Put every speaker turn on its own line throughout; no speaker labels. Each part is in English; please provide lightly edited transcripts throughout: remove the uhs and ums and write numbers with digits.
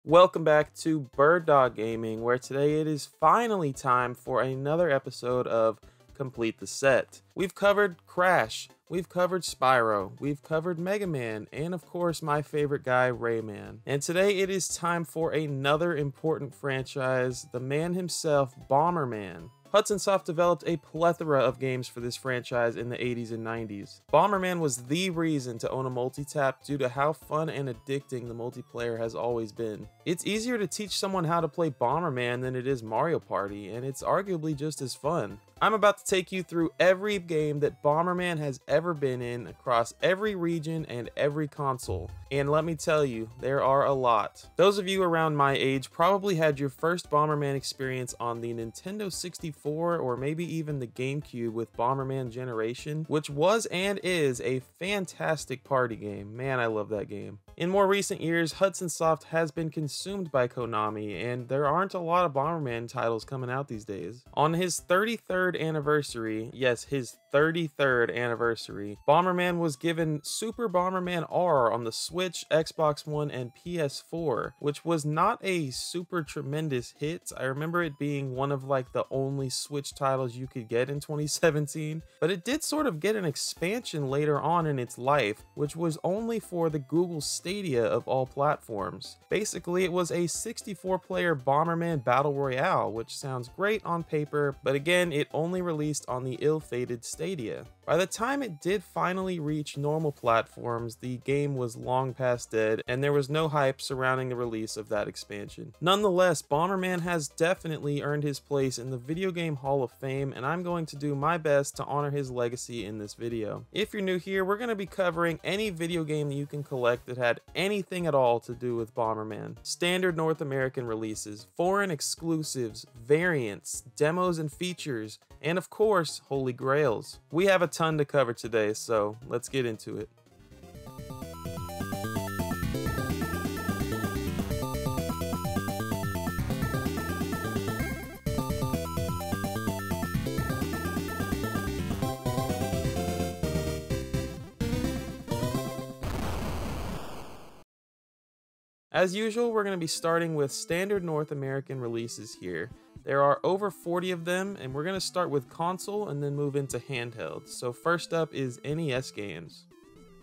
Welcome back to Bird Dog Gaming, where today it is finally time for another episode of Complete the Set. We've covered Crash, we've covered Spyro, we've covered Mega Man, and of course my favorite guy, Rayman. And today it is time for another important franchise, the man himself, Bomberman. Hudson Soft developed a plethora of games for this franchise in the 80s and 90s. Bomberman was the reason to own a multi-tap due to how fun and addicting the multiplayer has always been. It's easier to teach someone how to play Bomberman than it is Mario Party, and it's arguably just as fun. I'm about to take you through every game that Bomberman has ever been in across every region and every console. And let me tell you, there are a lot. Those of you around my age probably had your first Bomberman experience on the Nintendo 64 or maybe even the GameCube with Bomberman Generation, which was and is a fantastic party game. Man, I love that game. In more recent years, Hudson Soft has been consumed by Konami, and there aren't a lot of Bomberman titles coming out these days. On his 33rd anniversary, yes, his 33rd anniversary, Bomberman was given Super Bomberman R on the Switch, Xbox One, and PS4, which was not a super tremendous hit. I remember it being one of like the only Switch titles you could get in 2017, but it did sort of get an expansion later on in its life, which was only for the Google Stadia of all platforms. Basically, it was a 64-player Bomberman Battle Royale, which sounds great on paper, but again, it only released on the ill-fated Stadia. By the time it did finally reach normal platforms, the game was long past dead, and there was no hype surrounding the release of that expansion. Nonetheless, Bomberman has definitely earned his place in the Video Game Hall of Fame, and I'm going to do my best to honor his legacy in this video. If you're new here, we're going to be covering any video game that you can collect that had anything at all to do with Bomberman. Standard North American releases, foreign exclusives, variants, demos and features, and of course, holy grails. We have a ton to cover today, so let's get into it. As usual, we're going to be starting with standard North American releases here. There are over 40 of them, and we're going to start with console and then move into handheld. So first up is NES games.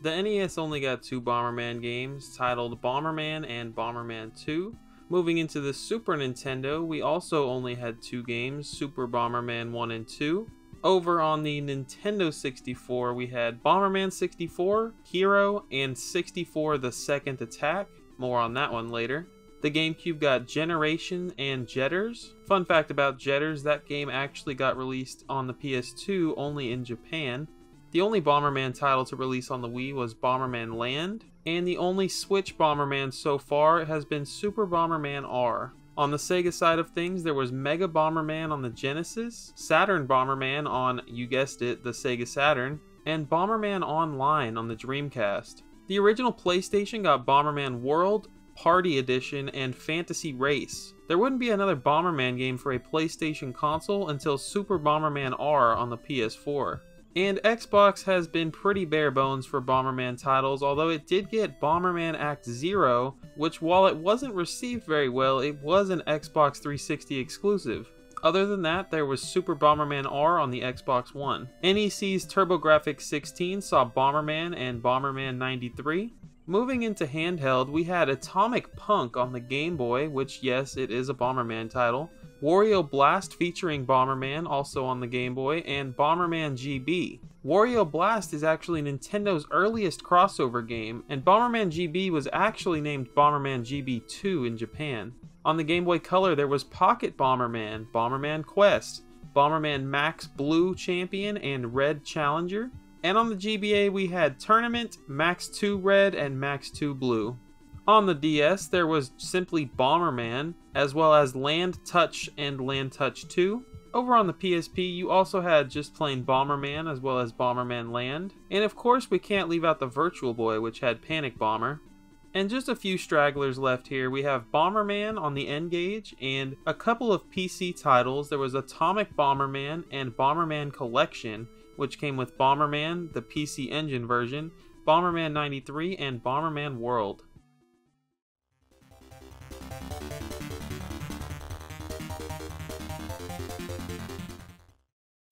The NES only got two Bomberman games, titled Bomberman and Bomberman 2. Moving into the Super Nintendo, we also only had two games, Super Bomberman 1 and 2. Over on the Nintendo 64, we had Bomberman 64, Hero, and 64 The Second Attack. More on that one later. The GameCube got Generation and Jetters. Fun fact about Jetters, that game actually got released on the PS2 only in Japan. The only Bomberman title to release on the Wii was Bomberman Land, and the only Switch Bomberman so far has been Super Bomberman R. On the Sega side of things, there was Mega Bomberman on the Genesis, Saturn Bomberman on, you guessed it, the Sega Saturn, and Bomberman Online on the Dreamcast. The original PlayStation got Bomberman World, Party Edition, and Fantasy Race. There wouldn't be another Bomberman game for a PlayStation console until Super Bomberman R on the PS4. And Xbox has been pretty bare bones for Bomberman titles, although it did get Bomberman Act Zero, which while it wasn't received very well, it was an Xbox 360 exclusive. Other than that, there was Super Bomberman R on the Xbox One. NEC's TurboGrafx 16 saw Bomberman and Bomberman 93. Moving into handheld, we had Atomic Punk on the Game Boy, which yes, it is a Bomberman title. Wario Blast featuring Bomberman, also on the Game Boy, and Bomberman GB. Wario Blast is actually Nintendo's earliest crossover game, and Bomberman GB was actually named Bomberman GB 2 in Japan. On the Game Boy Color, there was Pocket Bomberman, Bomberman Quest, Bomberman Max Blue Champion, and Red Challenger. And on the GBA, we had Tournament, Max 2 Red, and Max 2 Blue. On the DS, there was simply Bomberman, as well as Land Touch and Land Touch 2. Over on the PSP, you also had just plain Bomberman, as well as Bomberman Land. And of course, we can't leave out the Virtual Boy, which had Panic Bomber. And just a few stragglers left here. We have Bomberman on the N-Gage, and a couple of PC titles. There was Atomic Bomberman and Bomberman Collection, which came with Bomberman, the PC Engine version, Bomberman 93, and Bomberman World.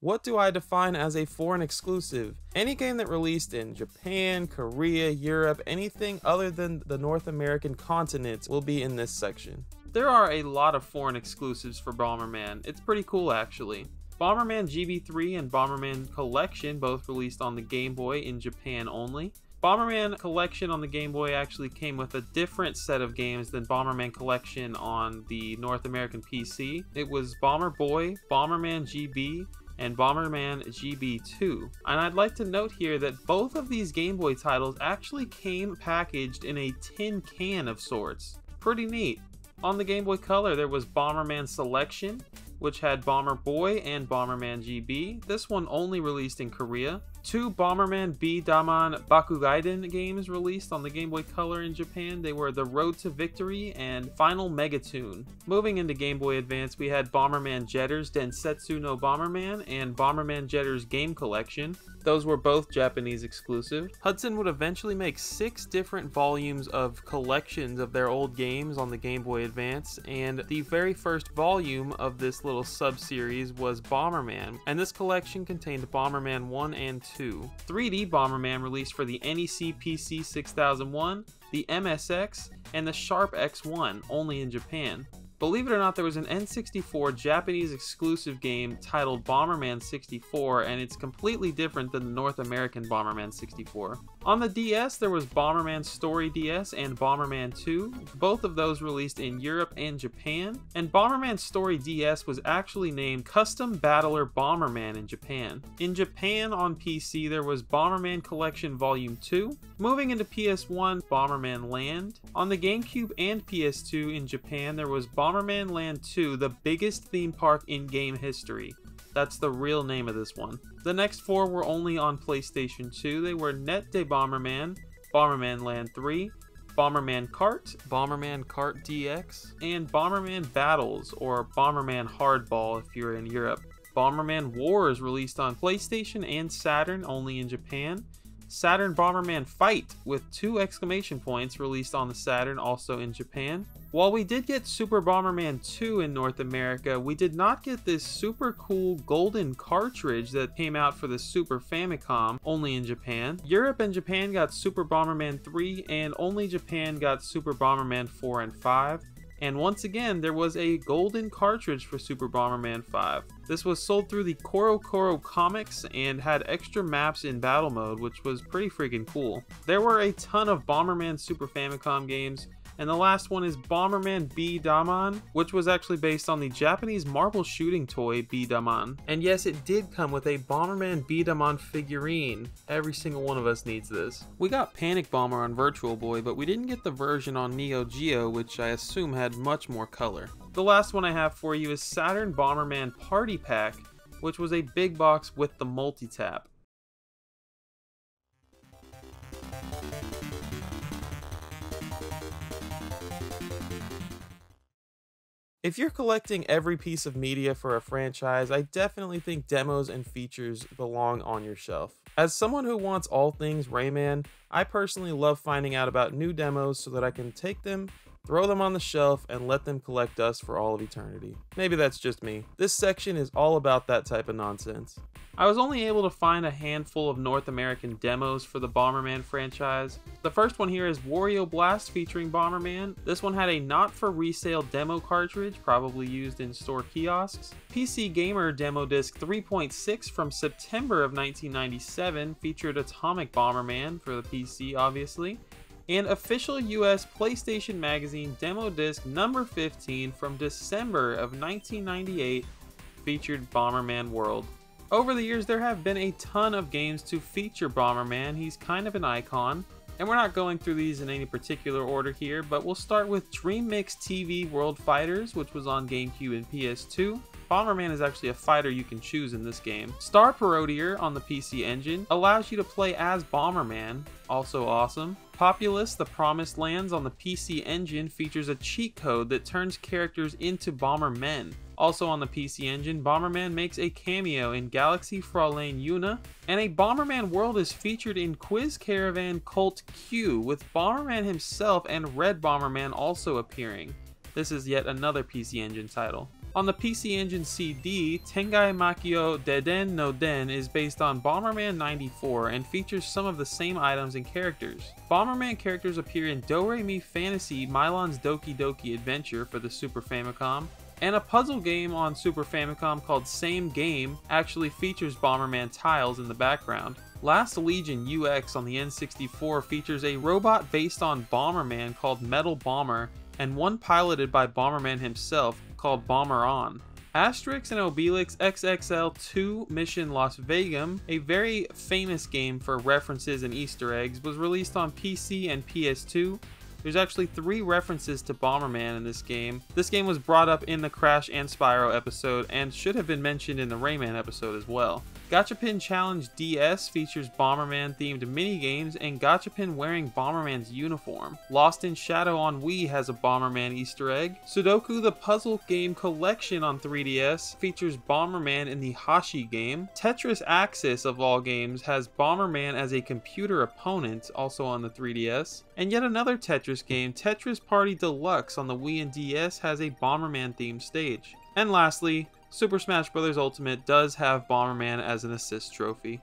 What do I define as a foreign exclusive? Any game that released in Japan, Korea, Europe, anything other than the North American continent will be in this section. There are a lot of foreign exclusives for Bomberman. It's pretty cool actually. Bomberman GB3 and Bomberman Collection both released on the Game Boy in Japan only. Bomberman Collection on the Game Boy actually came with a different set of games than Bomberman Collection on the North American PC. It was Bomber Boy, Bomberman GB, and Bomberman GB2. And I'd like to note here that both of these Game Boy titles actually came packaged in a tin can of sorts. Pretty neat. On the Game Boy Color there was Bomberman Selection, which had Bomber Boy and Bomberman GB. This one only released in Korea. 2 Bomberman B-Daman Bakugaiden games released on the Game Boy Color in Japan. They were The Road to Victory and Final Megatune. Moving into Game Boy Advance, we had Bomberman Jetters Densetsu no Bomberman and Bomberman Jetters Game Collection. Those were both Japanese exclusive. Hudson would eventually make 6 different volumes of collections of their old games on the Game Boy Advance, and the very first volume of this little sub-series was Bomberman, and this collection contained Bomberman 1 and 2. 3D Bomberman released for the NEC PC 6001, the MSX, and the Sharp X1, only in Japan. Believe it or not, there was an N64 Japanese exclusive game titled Bomberman 64, and it's completely different than the North American Bomberman 64. On the DS, there was Bomberman Story DS and Bomberman 2. Both of those released in Europe and Japan. And Bomberman Story DS was actually named Custom Battler Bomberman in Japan. In Japan on PC, there was Bomberman Collection Volume 2. Moving into PS1, Bomberman Land. On the GameCube and PS2 in Japan, there was Bomberman Land 2, the biggest theme park in game history. That's the real name of this one. The next 4 were only on PlayStation 2. They were Net de Bomberman, Bomberman Land 3, Bomberman Kart, Bomberman Kart DX, and Bomberman Battles, or Bomberman Hardball if you're in Europe. Bomberman Wars released on PlayStation and Saturn, only in Japan. Saturn Bomberman Fight with 2 exclamation points released on the Saturn, also in Japan. While we did get Super Bomberman 2 in North America, we did not get this super cool golden cartridge that came out for the Super Famicom, only in Japan. Europe and Japan got Super Bomberman 3, and only Japan got Super Bomberman 4 and 5. And once again, there was a golden cartridge for Super Bomberman 5. This was sold through the Koro Koro Comics and had extra maps in battle mode, which was pretty freaking cool. There were a ton of Bomberman Super Famicom games, and the last one is Bomberman B-Daman, which was actually based on the Japanese marble shooting toy B-Daman. And yes, it did come with a Bomberman B-Daman figurine. Every single one of us needs this. We got Panic Bomber on Virtual Boy, but we didn't get the version on Neo Geo, which I assume had much more color. The last one I have for you is Saturn Bomberman Party Pack, which was a big box with the multi-tap. If you're collecting every piece of media for a franchise, I definitely think demos and features belong on your shelf. As someone who wants all things Rayman, I personally love finding out about new demos so that I can take them, throw them on the shelf, and let them collect dust for all of eternity. Maybe that's just me. This section is all about that type of nonsense. I was only able to find a handful of North American demos for the Bomberman franchise. The first one here is Wario Blast featuring Bomberman. This one had a not for resale demo cartridge, probably used in store kiosks. PC Gamer Demo Disc 3.6 from September of 1997 featured Atomic Bomberman for the PC, obviously. And official US PlayStation Magazine Demo Disc number 15 from December of 1998 featured Bomberman World. Over the years, there have been a ton of games to feature Bomberman. He's kind of an icon. And we're not going through these in any particular order here, but we'll start with Dream Mix TV World Fighters, which was on GameCube and PS2. Bomberman is actually a fighter you can choose in this game. Star Parodier on the PC Engine allows you to play as Bomberman, also awesome. Populous The Promised Lands on the PC Engine features a cheat code that turns characters into Bombermen. Also on the PC Engine, Bomberman makes a cameo in Galaxy Fraulein Yuna, and a Bomberman world is featured in Quiz Caravan Cult Q, with Bomberman himself and Red Bomberman also appearing. This is yet another PC Engine title. On the PC Engine CD, Tengai Makio Deden no Den is based on Bomberman 94 and features some of the same items and characters. Bomberman characters appear in Do-Re-Mi Fantasy Milon's Doki Doki Adventure for the Super Famicom, and a puzzle game on Super Famicom called Same Game actually features Bomberman tiles in the background. Last Legion UX on the N64 features a robot based on Bomberman called Metal Bomber, and one piloted by Bomberman himself called Bomber On. Asterix and Obelix XXL 2 Mission Las Vegas, a very famous game for references and Easter eggs, was released on PC and PS2. There's actually 3 references to Bomberman in this game. This game was brought up in the Crash and Spyro episode and should have been mentioned in the Rayman episode as well. Gachapin Challenge DS features Bomberman themed minigames and Gachapin wearing Bomberman's uniform. Lost in Shadow on Wii has a Bomberman Easter egg. Sudoku the Puzzle Game Collection on 3DS features Bomberman in the Hashi game. Tetris Axis of all games has Bomberman as a computer opponent, also on the 3DS. And yet another Tetris game, Tetris Party Deluxe on the Wii and DS, has a Bomberman themed stage. And lastly, Super Smash Bros. Ultimate does have Bomberman as an assist trophy.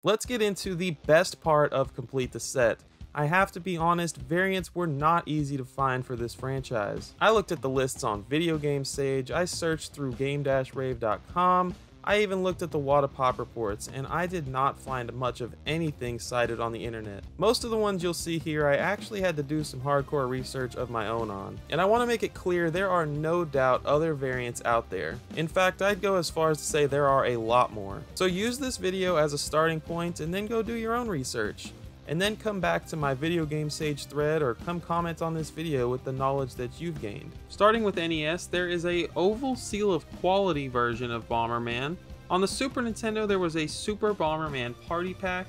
Let's get into the best part of Complete the Set. I have to be honest, variants were not easy to find for this franchise. I looked at the lists on Video Game Sage, I searched through game-rave.com, I even looked at the Whatapop reports, and I did not find much of anything cited on the internet. Most of the ones you'll see here I actually had to do some hardcore research of my own on. And I want to make it clear there are no doubt other variants out there. In fact, I'd go as far as to say there are a lot more. So use this video as a starting point and then go do your own research. And then come back to my Video Game Sage thread or come comment on this video with the knowledge that you've gained. Starting with NES, there is a oval seal of quality version of Bomberman. On the Super Nintendo, there was a Super Bomberman Party Pack.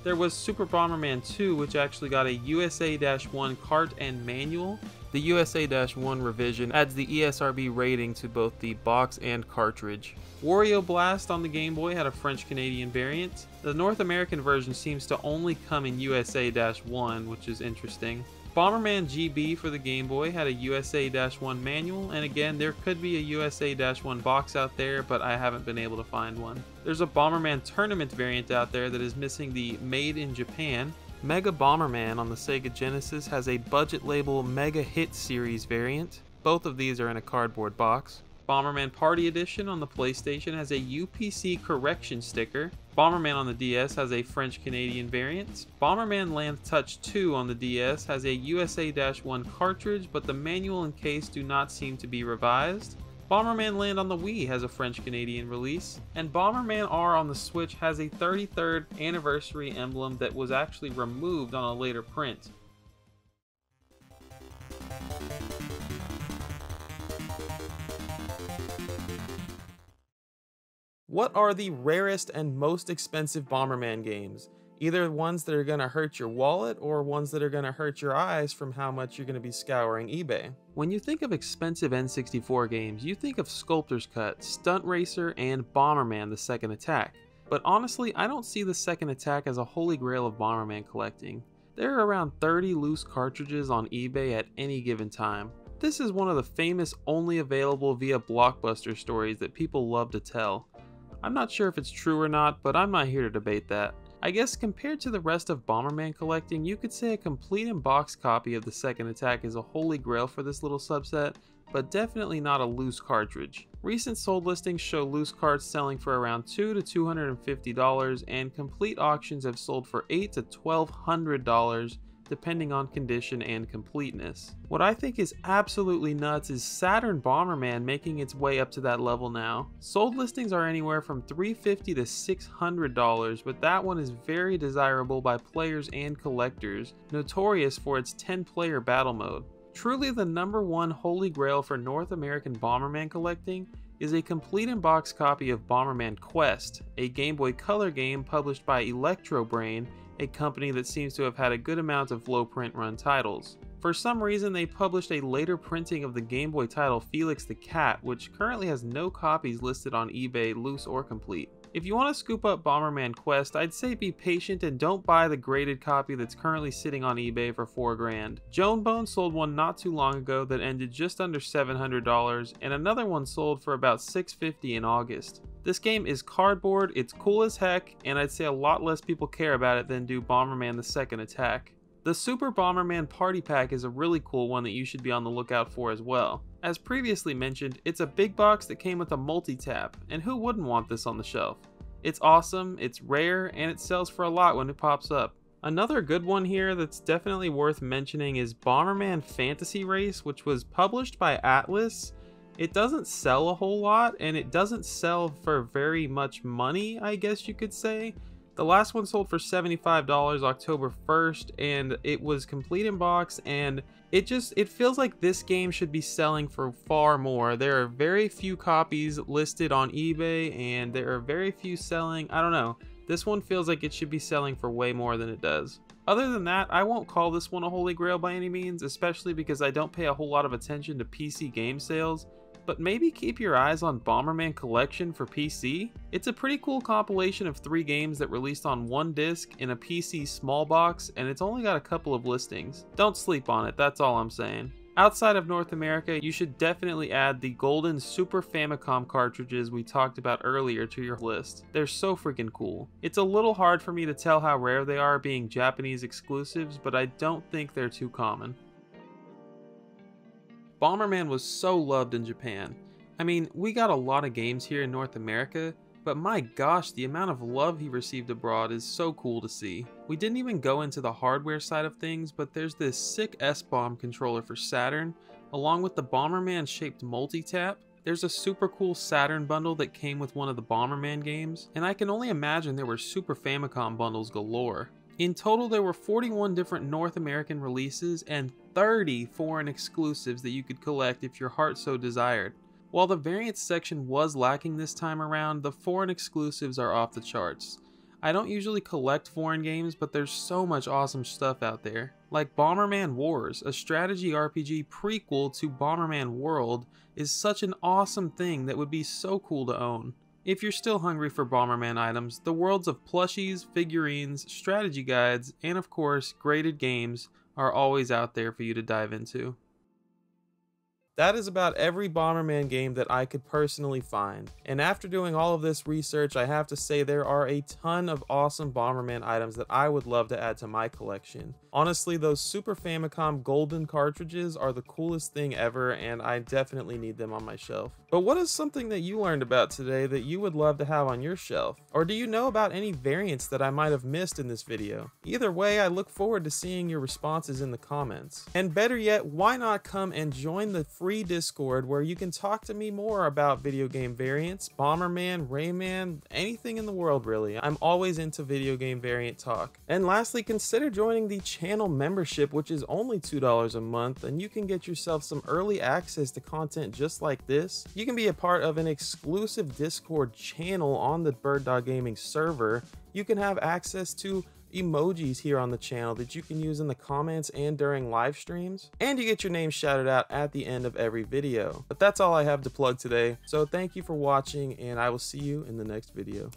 There was Super Bomberman 2, which actually got a USA-1 cart and manual. The USA-1 revision adds the ESRB rating to both the box and cartridge. Wario Blast on the Game Boy had a French-Canadian variant. The North American version seems to only come in USA-1, which is interesting. Bomberman GB for the Game Boy had a USA-1 manual, and again, there could be a USA-1 box out there, but I haven't been able to find one. There's a Bomberman Tournament variant out there that is missing the Made in Japan. Mega Bomberman on the Sega Genesis has a budget label Mega Hit Series variant. Both of these are in a cardboard box. Bomberman Party Edition on the PlayStation has a UPC correction sticker. Bomberman on the DS has a French-Canadian variant. Bomberman Land Touch 2 on the DS has a USA-1 cartridge, but the manual and case do not seem to be revised. Bomberman Land on the Wii has a French-Canadian release, and Bomberman R on the Switch has a 33rd anniversary emblem that was actually removed on a later print. What are the rarest and most expensive Bomberman games? Either ones that are going to hurt your wallet or ones that are going to hurt your eyes from how much you're going to be scouring eBay. When you think of expensive N64 games, you think of Sculptor's Cut, Stunt Racer, and Bomberman: The Second Attack. But honestly, I don't see The Second Attack as a holy grail of Bomberman collecting. There are around 30 loose cartridges on eBay at any given time. This is one of the famous only available via Blockbuster stories that people love to tell. I'm not sure if it's true or not, but I'm not here to debate that. I guess compared to the rest of Bomberman collecting, you could say a complete in-box copy of The Second Attack is a holy grail for this little subset, but definitely not a loose cartridge. Recent sold listings show loose carts selling for around $200 to $250, and complete auctions have sold for $800 to $1,200, depending on condition and completeness. What I think is absolutely nuts is Saturn Bomberman making its way up to that level now. Sold listings are anywhere from $350 to $600, but that one is very desirable by players and collectors, notorious for its 10-player battle mode. Truly the #1 holy grail for North American Bomberman collecting is a complete in-box copy of Bomberman Quest, a Game Boy Color game published by Electrobrain, a company that seems to have had a good amount of low print run titles. For some reason, they published a later printing of the Game Boy title Felix the Cat, which currently has no copies listed on eBay, loose or complete. If you want to scoop up Bomberman Quest, I'd say be patient and don't buy the graded copy that's currently sitting on eBay for $4 grand. Joan Bone sold one not too long ago that ended just under $700, and another one sold for about $650 in August. This game is cardboard, it's cool as heck, and I'd say a lot less people care about it than do Bomberman the Second Attack. The Super Bomberman Party Pack is a really cool one that you should be on the lookout for as well. As previously mentioned, it's a big box that came with a multi-tap, and who wouldn't want this on the shelf? It's awesome, it's rare, and it sells for a lot when it pops up. Another good one here that's definitely worth mentioning is Bomberman Fantasy Race, which was published by Atlas. It doesn't sell a whole lot, and it doesn't sell for very much money, I guess you could say. The last one sold for $75 October 1st, and it was complete in box, and it feels like this game should be selling for far more. There are very few copies listed on eBay, and there are very few selling. I don't know. This one feels like it should be selling for way more than it does. Other than that, I won't call this one a holy grail by any means, especially because I don't pay a whole lot of attention to PC game sales. But maybe keep your eyes on Bomberman Collection for PC. It's a pretty cool compilation of 3 games that released on one disc in a PC small box, and it's only got a couple of listings. Don't sleep on it, that's all I'm saying. Outside of North America, you should definitely add the golden Super Famicom cartridges we talked about earlier to your list. They're so freaking cool. It's a little hard for me to tell how rare they are being Japanese exclusives, but I don't think they're too common. Bomberman was so loved in Japan. I mean, we got a lot of games here in North America, but my gosh, the amount of love he received abroad is so cool to see. We didn't even go into the hardware side of things, but there's this sick S-Bomb controller for Saturn, along with the Bomberman shaped multi-tap. There's a super cool Saturn bundle that came with one of the Bomberman games, and I can only imagine there were Super Famicom bundles galore. In total, there were 41 different North American releases and 30 foreign exclusives that you could collect if your heart so desired. While the variants section was lacking this time around, the foreign exclusives are off the charts. I don't usually collect foreign games, but there's so much awesome stuff out there. Like Bomberman Wars, a strategy RPG prequel to Bomberman World, is such an awesome thing that would be so cool to own. If you're still hungry for Bomberman items, the worlds of plushies, figurines, strategy guides, and of course, graded games are always out there for you to dive into. That is about every Bomberman game that I could personally find. And after doing all of this research, I have to say there are a ton of awesome Bomberman items that I would love to add to my collection. Honestly, those Super Famicom golden cartridges are the coolest thing ever, and I definitely need them on my shelf. But what is something that you learned about today that you would love to have on your shelf? Or do you know about any variants that I might have missed in this video? Either way, I look forward to seeing your responses in the comments. And better yet, why not come and join the free Discord where you can talk to me more about video game variants, Bomberman, Rayman, anything in the world really. I'm always into video game variant talk. And lastly, consider joining the channel membership, which is only $2 a month, and you can get yourself some early access to content just like this. You can be a part of an exclusive Discord channel on the Bird Dog Gaming server. You can have access to emojis here on the channel that you can use in the comments and during live streams, and you get your name shouted out at the end of every video. But that's all I have to plug today, so thank you for watching, and I will see you in the next video.